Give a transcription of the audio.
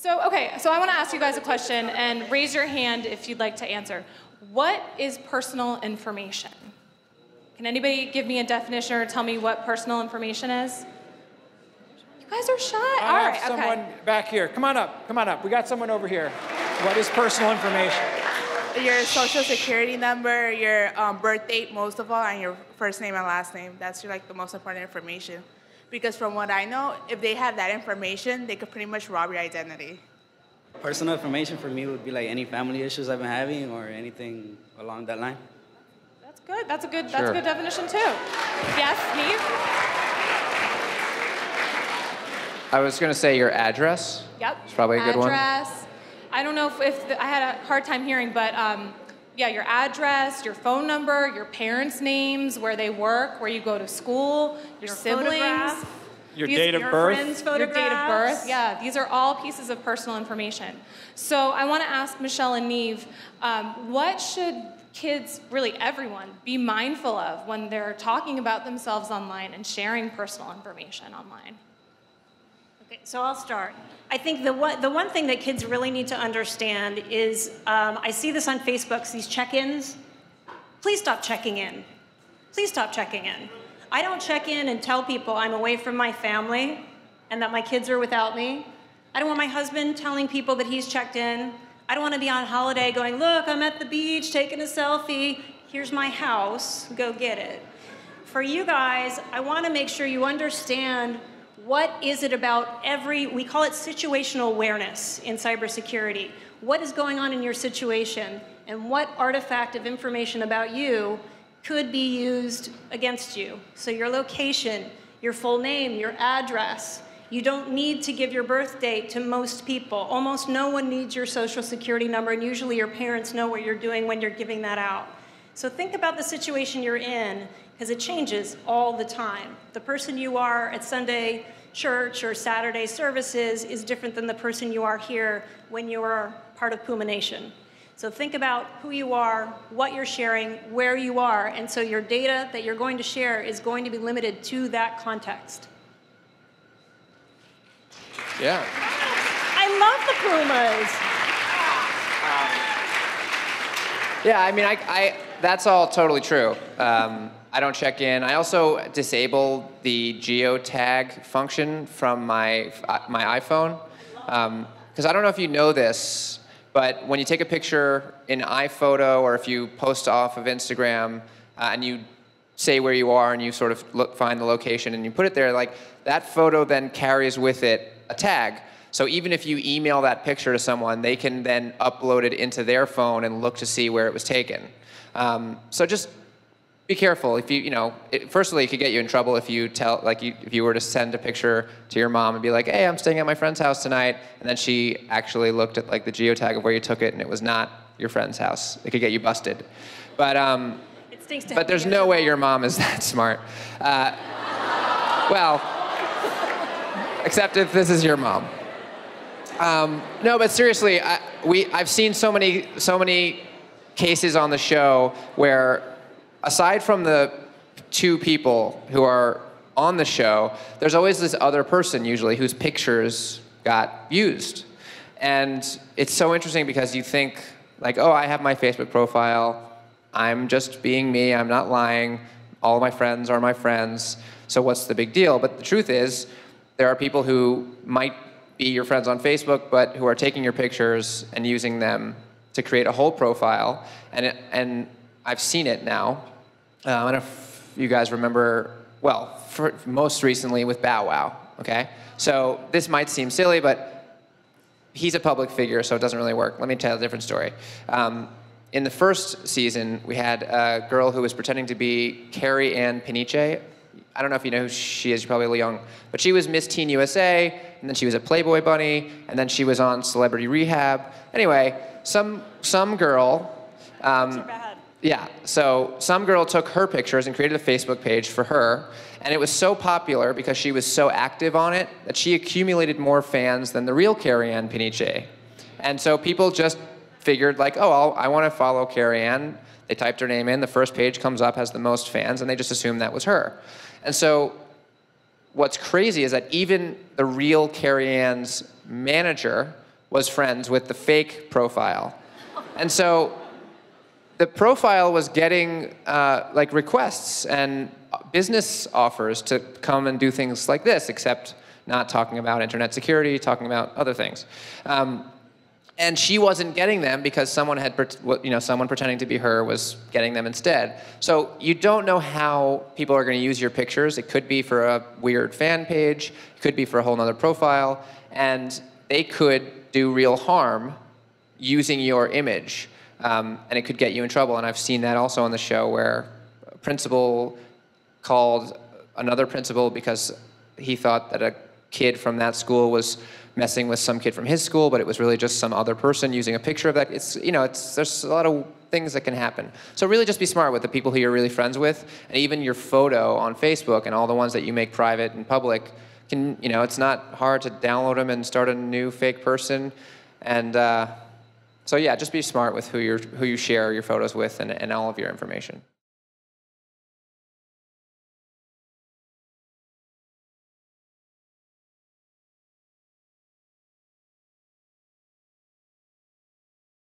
So, okay, so I want to ask you guys a question, and raise your hand if you'd like to answer. What is personal information? Can anybody give me a definition or tell me what personal information is? You guys are shy. All right, okay. Someone back here. Come on up. Come on up. We got someone over here. What is personal information? Your social security number, your birth date, most of all, and your first name and last name. That's like the most important information. Because from what I know, if they have that information, they could pretty much rob your identity. Personal information for me would be like any family issues I've been having or anything along that line. That's good. That's a good definition too. Yes, Nev? I was going to say your address. Yep. It's probably a good one. Address. I don't know if I had a hard time hearing, but yeah, your address, your phone number, your parents' names, where they work, where you go to school, your siblings. Photograph. Your date of birth. Your date of birth. Yeah, these are all pieces of personal information. So I want to ask Michelle and Nev, what should kids, really everyone, be mindful of when they're talking about themselves online and sharing personal information online? Okay, so I'll start. I think the one thing that kids really need to understand is, I see this on Facebook, these check-ins. Please stop checking in. Please stop checking in. I don't check in and tell people I'm away from my family and that my kids are without me. I don't want my husband telling people that he's checked in. I don't want to be on holiday going, look, I'm at the beach taking a selfie. Here's my house, go get it. For you guys, I want to make sure you understand what is it about we call it situational awareness in cybersecurity. What is going on in your situation and what artifact of information about you could be used against you. So your location, your full name, your address. You don't need to give your birth date to most people. Almost no one needs your social security number, and usually your parents know what you're doing when you're giving that out. So think about the situation you're in, because it changes all the time. The person you are at Sunday church or Saturday services is different than the person you are here when you are part of Puma Nation. So think about who you are, what you're sharing, where you are, and so your data that you're going to share is going to be limited to that context. Yeah. I love the Pumas. Yeah, I mean, that's all totally true. I don't check in. I also disable the geotag function from my iPhone. Because I don't know if you know this, but when you take a picture in iPhoto or if you post off of Instagram and you say where you are and you sort of find the location and you put it there, like that photo then carries with it a tag. So even if you email that picture to someone, they can then upload it into their phone and look to see where it was taken. So just be careful. If firstly, it could get you in trouble if you if you were to send a picture to your mom and be like, "Hey, I'm staying at my friend's house tonight," and then she actually looked at like the geotag of where you took it and it was not your friend's house. It could get you busted. But there's no way your mom is that smart. Well, except if this is your mom. No, but seriously, I've seen so many cases on the show where, aside from the two people who are on the show, there's always this other person usually whose pictures got used. And it's so interesting because you think like, oh, I have my Facebook profile. I'm just being me. I'm not lying. All of my friends are my friends. So what's the big deal? But the truth is, there are people who might be your friends on Facebook, but who are taking your pictures and using them to create a whole profile. And I've seen it now. I don't know if you guys remember, well, most recently with Bow Wow, okay? So this might seem silly, but he's a public figure, so it doesn't really work. Let me tell a different story. In the first season, we had a girl who was pretending to be Carrie Ann Peniche. I don't know if you know who she is, you're probably a little young, but she was Miss Teen USA, and then she was a Playboy bunny, and then she was on Celebrity Rehab. Anyway, some girl, yeah, so some girl took her pictures and created a Facebook page for her, and it was so popular because she was so active on it that she accumulated more fans than the real Carrie Ann Peniche. And so people just figured like, oh, I want to follow Carrie Ann. They typed her name in, the first page comes up, has the most fans, and they just assumed that was her. And so what's crazy is that even the real Carrie Ann's manager was friends with the fake profile. And so the profile was getting like requests and business offers to come and do things like this, except not talking about internet security, talking about other things. And she wasn't getting them because someone someone pretending to be her was getting them instead. So you don't know how people are going to use your pictures. It could be for a weird fan page. It could be for a whole nother profile. And they could do real harm using your image. And it could get you in trouble. And I've seen that also on the show where a principal called another principal because he thought that a kid from that school was messing with some kid from his school, but it was really just some other person using a picture of that. There's a lot of things that can happen. So really just be smart with the people who you're really friends with, and even your photo on Facebook and all the ones that you make private and public it's not hard to download them and start a new fake person. And so yeah, just be smart with who you share your photos with and all of your information.